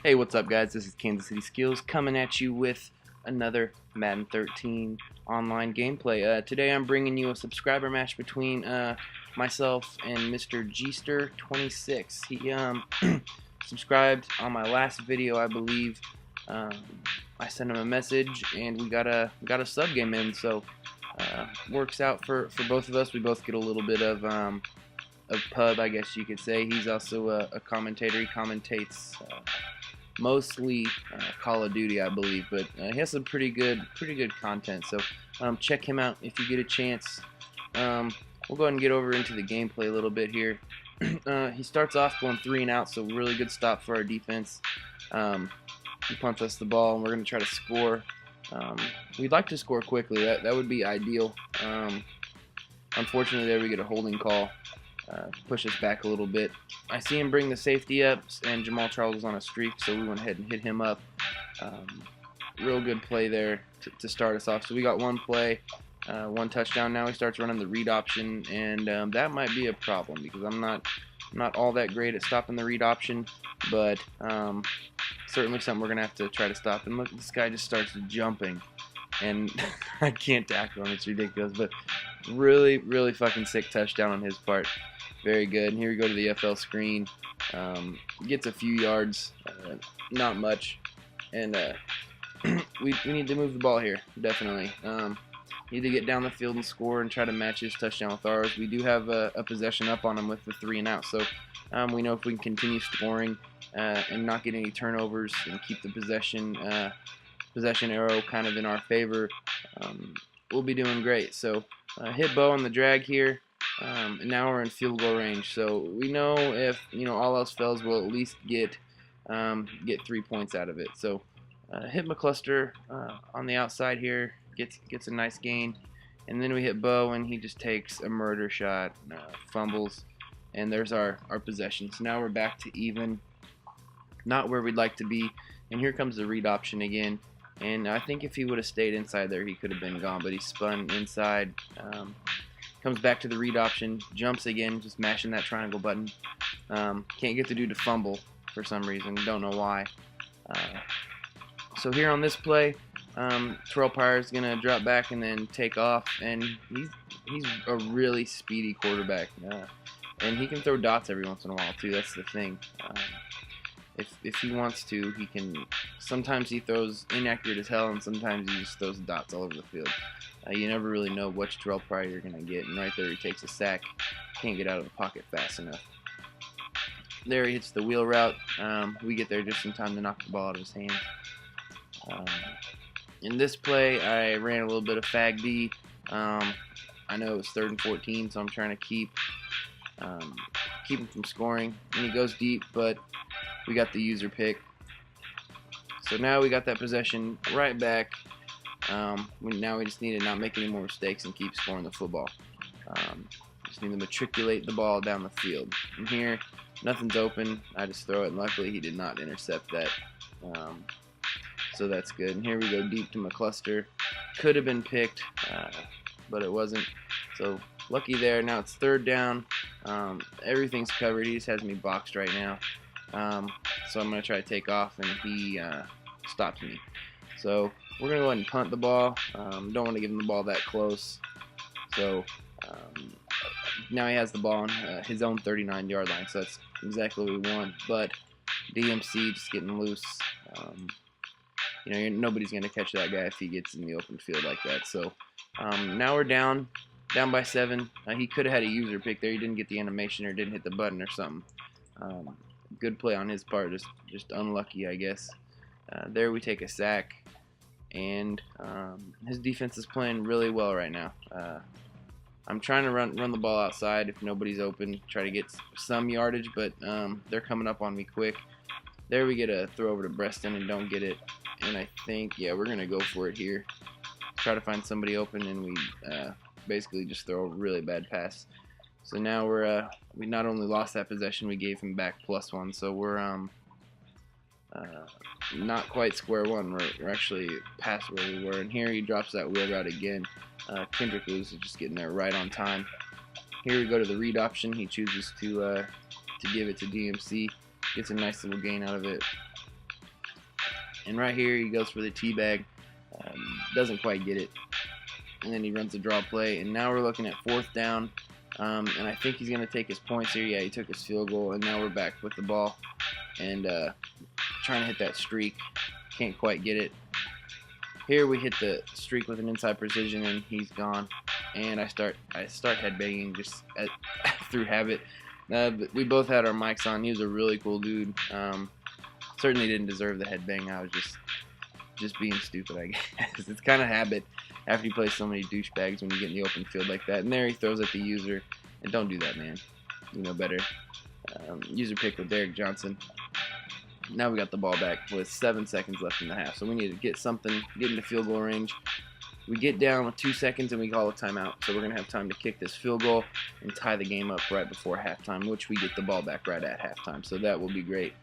Hey, what's up, guys? This is Kansas City Skills coming at you with another Madden 13 online gameplay. Today I'm bringing you a subscriber match between myself and Mr. Gster26. He subscribed on my last video, I believe. Um, I sent him a message and we got a sub game in, so works out for both of us. We both get a little bit of pub, I guess you could say. He's also a commentator. He commentates mostly Call of Duty, I believe, but he has some pretty good content. So check him out if you get a chance. We'll go ahead and get over into the gameplay a little bit here. He starts off going 3 and out, so really good stop for our defense. He punts us the ball, and we're going to try to score. We'd like to score quickly. That would be ideal. Unfortunately, there we get a holding call. Push us back a little bit. I see him bring the safety up, and Jamal Charles was on a streak, so we went ahead and hit him up. Real good play there to start us off. So we got one play, one touchdown. Now he starts running the read option, and that might be a problem because I'm not all that great at stopping the read option, but certainly something we're gonna have to try to stop. And look, this guy just starts jumping, and I can't tackle him. It's ridiculous, but really fucking sick touchdown on his part. Very good. And here we go to the FL screen. Gets a few yards, not much, and we need to move the ball here, definitely. Need to get down the field and score and try to match his touchdown with ours. We do have a possession up on him with the 3 and out, so we know if we can continue scoring and not get any turnovers and keep the possession arrow kind of in our favor, we'll be doing great. So hit Bo on the drag here. And now we're in field goal range, so we know if all else fails, we'll at least get 3 points out of it. So hit McCluster on the outside here, gets a nice gain, and then we hit Bo, and he just takes a murder shot, fumbles, and there's our possession. So now we're back to even, not where we'd like to be. And here comes the read option again. And I think if he would have stayed inside there, he could have been gone, but he spun inside. Comes back to the read option, jumps again, just mashing that triangle button. Can't get the dude to fumble for some reason, don't know why. So here on this play, Terrell Pryor's gonna drop back and then take off, and he's a really speedy quarterback, and he can throw dots every once in a while too. That's the thing. If he wants to, he can. Sometimes he throws inaccurate as hell, and sometimes he just throws dots all over the field. You never really know which Terrell Pryor you're going to get, and right there he takes a sack. Can't get out of the pocket fast enough. There he hits the wheel route. We get there just in time to knock the ball out of his hand. In this play, I ran a little bit of fag D. I know it was 3rd and 14, so I'm trying to keep him from scoring. And he goes deep, but we got the user pick. So now we got that possession right back. Now we just need to not make any more mistakes and keep scoring the football. Just need to matriculate the ball down the field. And here, nothing's open. I just throw it, and luckily he did not intercept that. So that's good. And here we go deep to McCluster. Could have been picked, but it wasn't. So lucky there. Now it's 3rd down. Everything's covered. He just has me boxed right now. So I'm going to try to take off, and he stops me. So we're going to go ahead and punt the ball. Don't want to give him the ball that close. So now he has the ball on his own 39-yard line, so that's exactly what we want. But DMC just getting loose. Nobody's going to catch that guy if he gets in the open field like that. So now we're down by 7. He could have had a user pick there. He didn't get the animation or didn't hit the button or something. Good play on his part, just unlucky, I guess. There we take a sack, and his defense is playing really well right now. I'm trying to run the ball outside if nobody's open, try to get some yardage, but they're coming up on me quick. There we get a throw over to Breston and don't get it, and I think, yeah, we're going to go for it here. Try to find somebody open, and we basically just throw a really bad pass. So now we not only lost that possession, we gave him back +1, so we're not quite square one. We're actually past where we were, and here he drops that wheel route again. Kendrick Lewis is just getting there right on time. Here we go to the read option. He chooses to give it to DMC. Gets a nice little gain out of it. And right here he goes for the teabag, doesn't quite get it, and then he runs a draw play. And now we're looking at 4th down, and I think he's going to take his points here. Yeah, he took his field goal, and now we're back with the ball and trying to hit that streak. Can't quite get it. Here we hit the streak with an inside precision, and he's gone. And I start headbanging just through habit. But we both had our mics on. He was a really cool dude. Certainly didn't deserve the headbang. I was just being stupid, I guess. It's kind of habit after you play so many douchebags when you get in the open field like that. And there he throws at the user. And don't do that, man. You know better. User pick with Derek Johnson. Now we got the ball back with 7 seconds left in the half. So we need to get into field goal range. We get down with 2 seconds and we call a timeout. So we're going to have time to kick this field goal and tie the game up right before halftime, which we get the ball back right at halftime. So that will be great.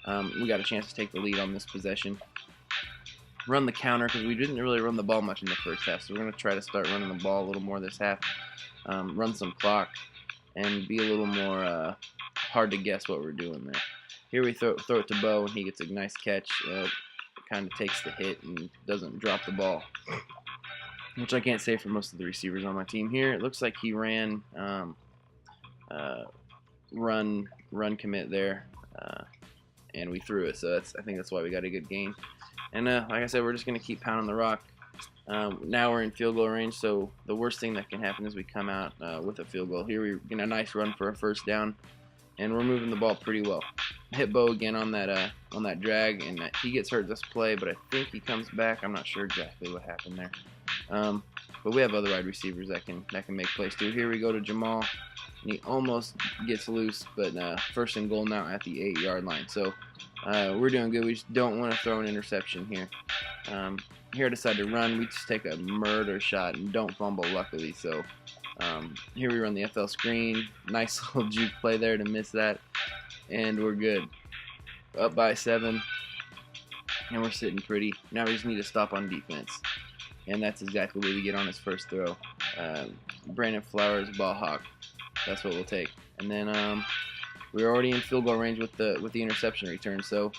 We got a chance to take the lead on this possession. Run the counter because we didn't really run the ball much in the first half. So we're going to try to start running the ball a little more this half. Run some clock and be a little more hard to guess what we're doing there. Here we throw it to Bo, and he gets a nice catch. Kind of takes the hit and doesn't drop the ball, which I can't say for most of the receivers on my team here. It looks like he ran run commit there, and we threw it. So I think that's why we got a good gain. And like I said, we're just going to keep pounding the rock. Now we're in field goal range, so the worst thing that can happen is we come out with a field goal. Here we get a nice run for a 1st down, and we're moving the ball pretty well. Hit Bo again on that drag, and he gets hurt this play, but I think he comes back. I'm not sure exactly what happened there. But we have other wide receivers that can make plays too. Here we go to Jamal, and he almost gets loose, but 1st and goal now at the 8-yard line. So we're doing good. We just don't want to throw an interception here. Here I decide to run. We just take a murder shot and don't fumble, luckily. So here we run the FL screen. Nice little juke play there to miss that. And we're good. Up by 7. And we're sitting pretty. Now we just need to stop on defense. And that's exactly what we get on his first throw. Brandon Flowers, ball hawk. That's what we'll take. And then we're already in field goal range with the interception return. So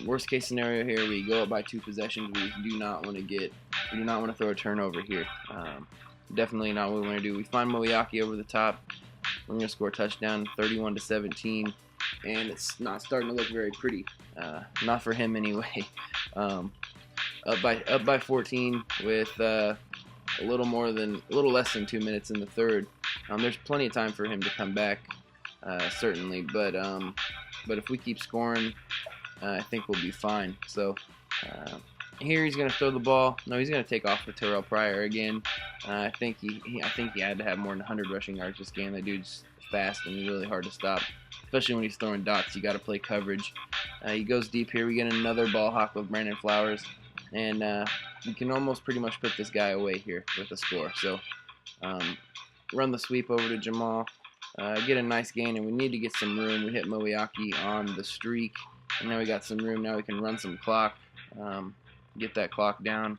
worst case scenario here, we go up by 2 possessions. We do not want to throw a turnover here. Definitely not what we want to do. We find Moyaki over the top. We're going to score a touchdown, 31-17. And it's not starting to look very pretty. Not for him anyway. Up by 14 with a little less than 2 minutes in the third. There's plenty of time for him to come back, certainly. But if we keep scoring, I think we'll be fine. So here he's going to throw the ball. No, he's going to take off with Terrell Pryor again. I think he had to have more than 100 rushing yards this game. That dude's fast and really hard to stop, especially when he's throwing dots. You got to play coverage. He goes deep here. We get another ball hawk with Brandon Flowers, and we can almost pretty much put this guy away here with a score. So run the sweep over to Jamal, get a nice gain, and we need to get some room. We hit Moyaki on the streak, and now we got some room. Now we can run some clock, get that clock down,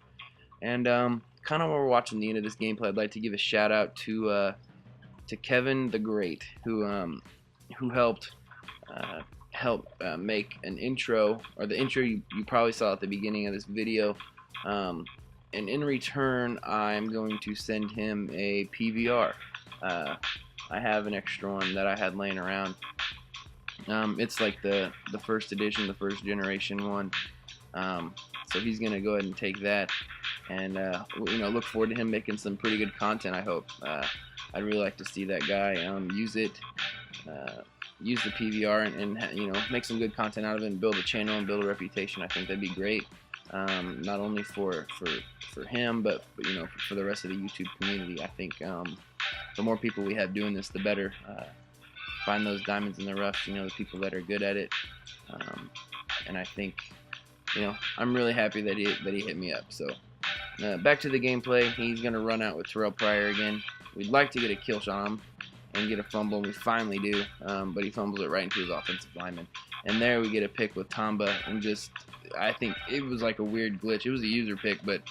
and kind of while we're watching the end of this gameplay, I'd like to give a shout out to Kevin the Great, who helped make an intro, or the intro you probably saw at the beginning of this video. And in return, I'm going to send him a PVR. I have an extra one that I had laying around. It's like the first edition, the first generation one. So he's gonna go ahead and take that, and look forward to him making some pretty good content. I hope. I'd really like to see that guy use it, use the PVR, and make some good content out of it, and build a channel and build a reputation. I think that'd be great. Not only for him, but for the rest of the YouTube community. I think the more people we have doing this, the better. Find those diamonds in the rough, the people that are good at it. And I think, I'm really happy that he hit me up. So back to the gameplay. He's gonna run out with Terrell Pryor again. We'd like to get a kill shot on him and get a fumble, and we finally do. But he fumbles it right into his offensive lineman. And there we get a pick with Tamba, and I think it was like a weird glitch. It was a user pick, but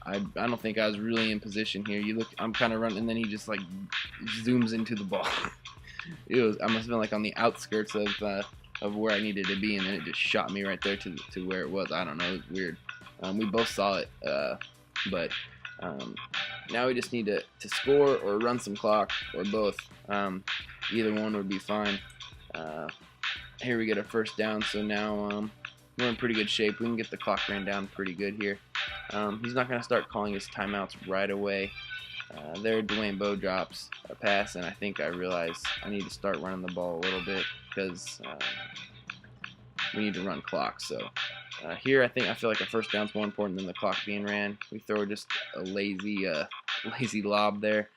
I don't think I was really in position here. I'm kind of running, and then he just like zooms into the ball. I must have been like on the outskirts of of where I needed to be, and then it just shot me right there to where it was. I don't know, it was weird. We both saw it, but now we just need to score or run some clock, or both. Either one would be fine. Here we get a first down, so now we're in pretty good shape. We can get the clock ran down pretty good here. He's not going to start calling his timeouts right away. There, Dwayne Bowe drops a pass, and I think I realize I need to start running the ball a little bit because we need to run clock. So here, I feel like a first down is more important than the clock being ran. We throw just a lazy lob there.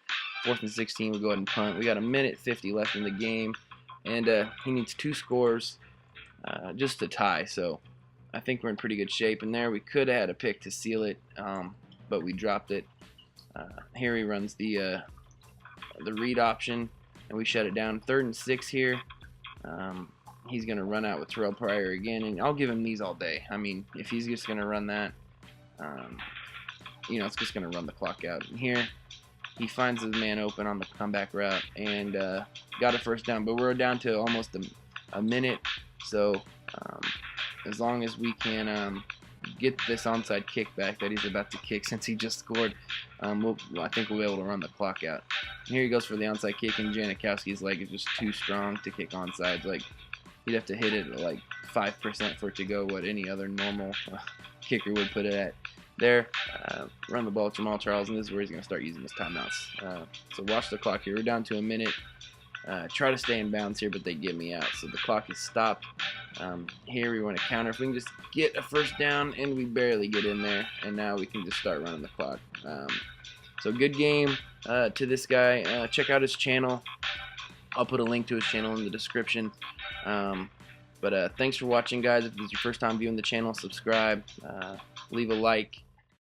4th and 16, we go ahead and punt. We got 1:50 left in the game, and he needs 2 scores just to tie. So I think we're in pretty good shape. And there, we could have had a pick to seal it, but we dropped it. Here he runs the read option, and we shut it down. 3rd and 6 here. He's going to run out with Terrell Pryor again, and I'll give him these all day. I mean, if he's just going to run that, it's just going to run the clock out. And here, he finds his man open on the comeback route and got a first down, but we're down to almost a minute, so as long as we can get this onside kick back that he's about to kick since he just scored, I think we'll be able to run the clock out. And here he goes for the onside kick, and Janikowski's leg is just too strong to kick onside. Like, you'd have to hit it at like 5% for it to go what any other normal kicker would put it at. There, run the ball with Jamal Charles, and this is where he's going to start using his timeouts. So watch the clock here. We're down to a minute. Try to stay in bounds here, but they get me out. So the clock is stopped. Here we want to counter. If we can just get a first down, and we barely get in there, and now we can just start running the clock. So good game to this guy. Check out his channel. I'll put a link to his channel in the description. But thanks for watching, guys. If this is your first time viewing the channel, subscribe, leave a like,